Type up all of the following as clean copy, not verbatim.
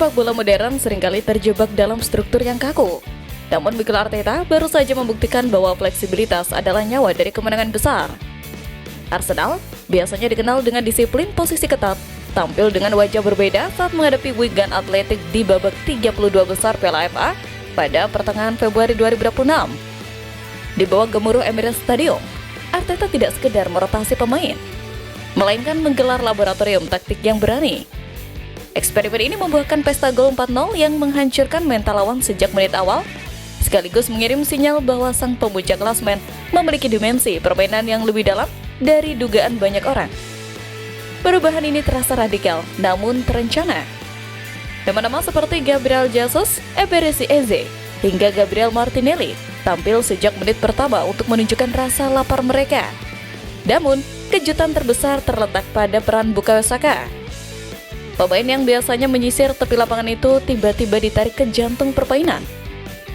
Sepak bola modern seringkali terjebak dalam struktur yang kaku. Namun Mikel Arteta baru saja membuktikan bahwa fleksibilitas adalah nyawa dari kemenangan besar. Arsenal biasanya dikenal dengan disiplin posisi ketat, tampil dengan wajah berbeda saat menghadapi Wigan Athletic di babak 32 besar Piala FA pada pertengahan Februari 2026. Di bawah gemuruh Emirates Stadium, Arteta tidak sekedar merotasi pemain, melainkan menggelar laboratorium taktik yang berani. Eksperimen ini membuahkan pesta gol 4-0 yang menghancurkan mental lawan sejak menit awal, sekaligus mengirim sinyal bahwa sang pemuncak klasmen memiliki dimensi permainan yang lebih dalam dari dugaan banyak orang. Perubahan ini terasa radikal, namun terencana. Nama-nama seperti Gabriel Jesus, Eberechi Eze, hingga Gabriel Martinelli tampil sejak menit pertama untuk menunjukkan rasa lapar mereka. Namun, kejutan terbesar terletak pada peran Bukayo Saka. Pemain yang biasanya menyisir tepi lapangan itu tiba-tiba ditarik ke jantung permainan.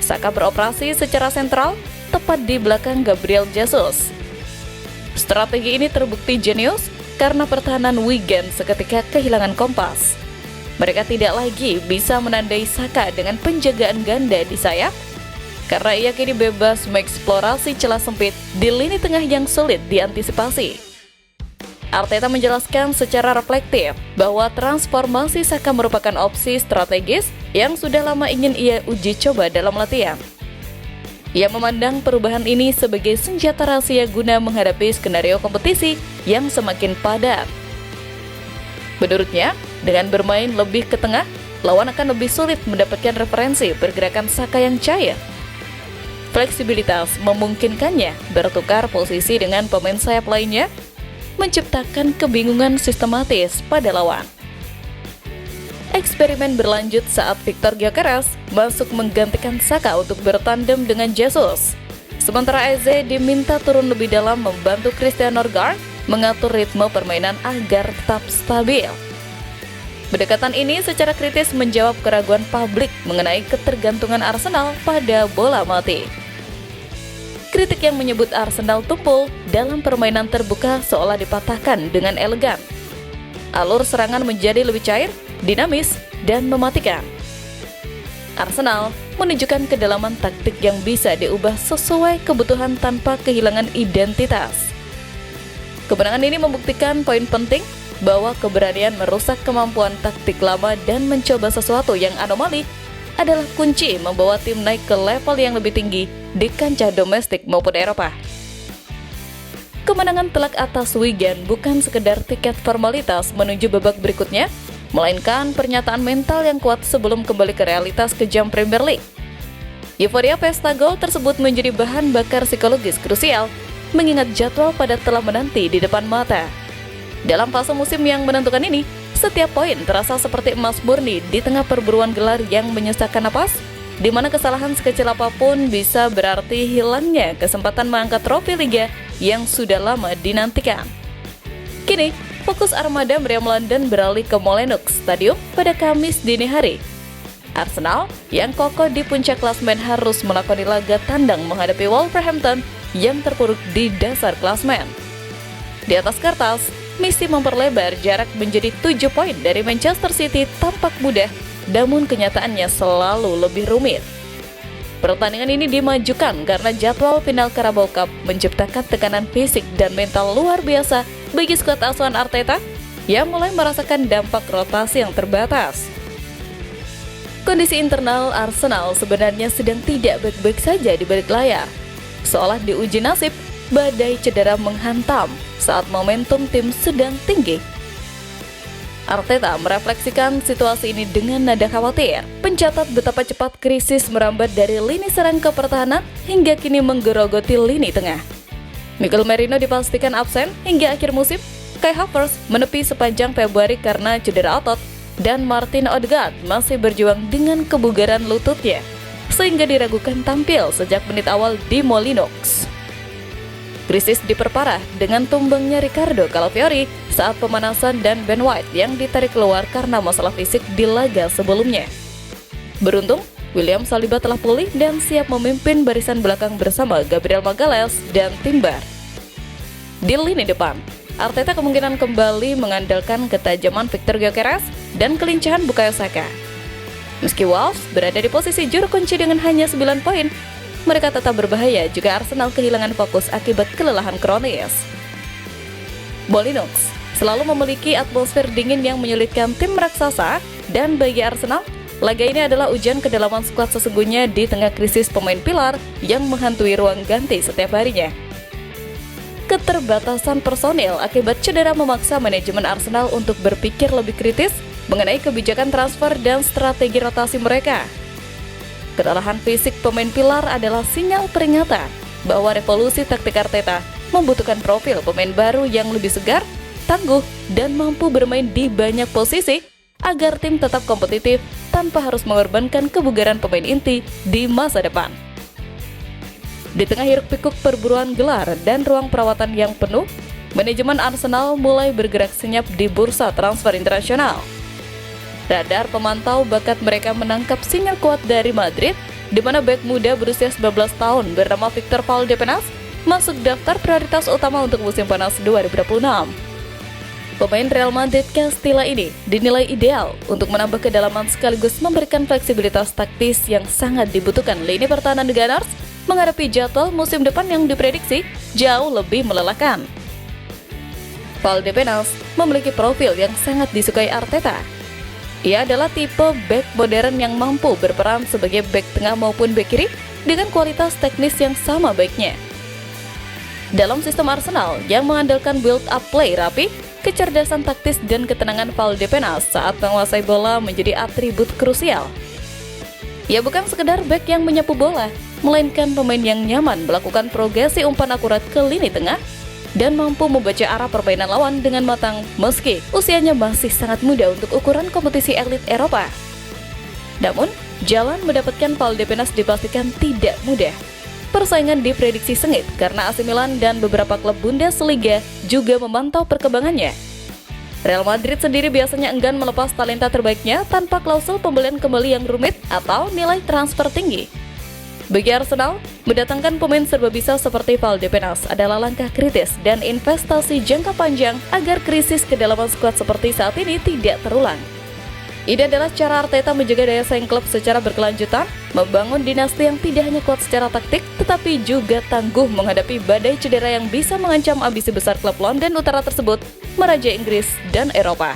Saka beroperasi secara sentral, tepat di belakang Gabriel Jesus. Strategi ini terbukti jenius karena pertahanan Wigan seketika kehilangan kompas. Mereka tidak lagi bisa menandai Saka dengan penjagaan ganda di sayap, karena ia kini bebas mengeksplorasi celah sempit di lini tengah yang sulit diantisipasi. Arteta menjelaskan secara reflektif bahwa transformasi Saka merupakan opsi strategis yang sudah lama ingin ia uji coba dalam latihan. Ia memandang perubahan ini sebagai senjata rahasia guna menghadapi skenario kompetisi yang semakin padat. Menurutnya, dengan bermain lebih ke tengah, lawan akan lebih sulit mendapatkan referensi pergerakan Saka yang cair. Fleksibilitas memungkinkannya bertukar posisi dengan pemain sayap lainnya, menciptakan kebingungan sistematis pada lawan. Eksperimen berlanjut saat Victor Gyökeres masuk menggantikan Saka untuk bertandem dengan Jesus. Sementara Eze diminta turun lebih dalam membantu Christian Norgard mengatur ritme permainan agar tetap stabil. Pendekatan ini secara kritis menjawab keraguan publik mengenai ketergantungan Arsenal pada bola mati. Kritik yang menyebut Arsenal tumpul dalam permainan terbuka seolah dipatahkan dengan elegan. Alur serangan menjadi lebih cair, dinamis, dan mematikan. Arsenal menunjukkan kedalaman taktik yang bisa diubah sesuai kebutuhan tanpa kehilangan identitas. Kemenangan ini membuktikan poin penting bahwa keberanian merusak kemampuan taktik lama dan mencoba sesuatu yang anomali adalah kunci membawa tim naik ke level yang lebih tinggi di kancah domestik maupun Eropa. Kemenangan telak atas Wigan bukan sekedar tiket formalitas menuju babak berikutnya, melainkan pernyataan mental yang kuat sebelum kembali ke realitas kejam Premier League. Euforia pesta gol tersebut menjadi bahan bakar psikologis krusial, mengingat jadwal padat telah menanti di depan mata. Dalam fase musim yang menentukan ini, setiap poin terasa seperti emas murni di tengah perburuan gelar yang menyesakkan napas, di mana kesalahan sekecil apapun bisa berarti hilangnya kesempatan mengangkat trofi Liga yang sudah lama dinantikan. Kini, fokus armada meriam London beralih ke Molineux Stadium pada Kamis dini hari. Arsenal yang kokoh di puncak klasmen harus melakoni laga tandang menghadapi Wolverhampton yang terpuruk di dasar klasmen. Di atas kertas, misi memperlebar jarak menjadi 7 poin dari Manchester City tampak mudah, namun kenyataannya selalu lebih rumit. Pertandingan ini dimajukan karena jadwal final Carabao Cup menciptakan tekanan fisik dan mental luar biasa bagi skuad asuhan Arteta yang mulai merasakan dampak rotasi yang terbatas. Kondisi internal Arsenal sebenarnya sedang tidak baik-baik saja di balik layar. Seolah diuji nasib, badai cedera menghantam saat momentum tim sedang tinggi. Arteta merefleksikan situasi ini dengan nada khawatir, mencatat betapa cepat krisis merambat dari lini serang ke pertahanan hingga kini menggerogoti lini tengah. Mikel Merino dipastikan absen hingga akhir musim, Kai Havertz menepi sepanjang Februari karena cedera otot, dan Martin Odegaard masih berjuang dengan kebugaran lututnya, sehingga diragukan tampil sejak menit awal di Molineux. Krisis diperparah dengan tumbangnya Ricardo Calafiori saat pemanasan dan Ben White yang ditarik keluar karena masalah fisik di laga sebelumnya. Beruntung, William Saliba telah pulih dan siap memimpin barisan belakang bersama Gabriel Magalhaes dan Timber. Di lini depan, Arteta kemungkinan kembali mengandalkan ketajaman Victor Gyökeres dan kelincahan Bukayo Saka. Meski Wolves berada di posisi juru kunci dengan hanya 9 poin, mereka tetap berbahaya jika Arsenal kehilangan fokus akibat kelelahan kronis. Molineux selalu memiliki atmosfer dingin yang menyulitkan tim raksasa, dan bagi Arsenal, laga ini adalah ujian kedalaman skuad sesungguhnya di tengah krisis pemain pilar yang menghantui ruang ganti setiap harinya. Keterbatasan personil akibat cedera memaksa manajemen Arsenal untuk berpikir lebih kritis mengenai kebijakan transfer dan strategi rotasi mereka. Kelelahan fisik pemain pilar adalah sinyal peringatan bahwa revolusi taktik Arteta membutuhkan profil pemain baru yang lebih segar, tangguh, dan mampu bermain di banyak posisi agar tim tetap kompetitif tanpa harus mengorbankan kebugaran pemain inti di masa depan. Di tengah hiruk-pikuk perburuan gelar dan ruang perawatan yang penuh, manajemen Arsenal mulai bergerak senyap di bursa transfer internasional. Radar pemantau bakat mereka menangkap sinyal kuat dari Madrid, di mana bek muda berusia 19 tahun bernama Victor Valdepenas masuk daftar prioritas utama untuk musim panas 2026. Pemain Real Madrid Castilla ini dinilai ideal untuk menambah kedalaman sekaligus memberikan fleksibilitas taktis yang sangat dibutuhkan lini pertahanan The Gunners menghadapi jadwal musim depan yang diprediksi jauh lebih melelahkan. Valdepenas memiliki profil yang sangat disukai Arteta. Ia adalah tipe bek modern yang mampu berperan sebagai bek tengah maupun bek kiri dengan kualitas teknis yang sama baiknya. Dalam sistem Arsenal yang mengandalkan build-up play rapi, kecerdasan taktis dan ketenangan Valdepenas saat menguasai bola menjadi atribut krusial. Ia bukan sekedar bek yang menyapu bola, melainkan pemain yang nyaman melakukan progresi umpan akurat ke lini tengah dan mampu membaca arah permainan lawan dengan matang meski usianya masih sangat muda untuk ukuran kompetisi elit Eropa. Namun, jalan mendapatkan Valdepenas dipastikan tidak mudah. Persaingan diprediksi sengit karena AC Milan dan beberapa klub Bundesliga juga memantau perkembangannya. Real Madrid sendiri biasanya enggan melepas talenta terbaiknya tanpa klausul pembelian kembali yang rumit atau nilai transfer tinggi. Bagi Arsenal, mendatangkan pemain serba bisa seperti Valdepenas adalah langkah kritis dan investasi jangka panjang agar krisis kedalaman skuad seperti saat ini tidak terulang. Ini adalah cara Arteta menjaga daya saing klub secara berkelanjutan, membangun dinasti yang tidak hanya kuat secara taktik, tetapi juga tangguh menghadapi badai cedera yang bisa mengancam ambisi besar klub London Utara tersebut, merajai Inggris dan Eropa.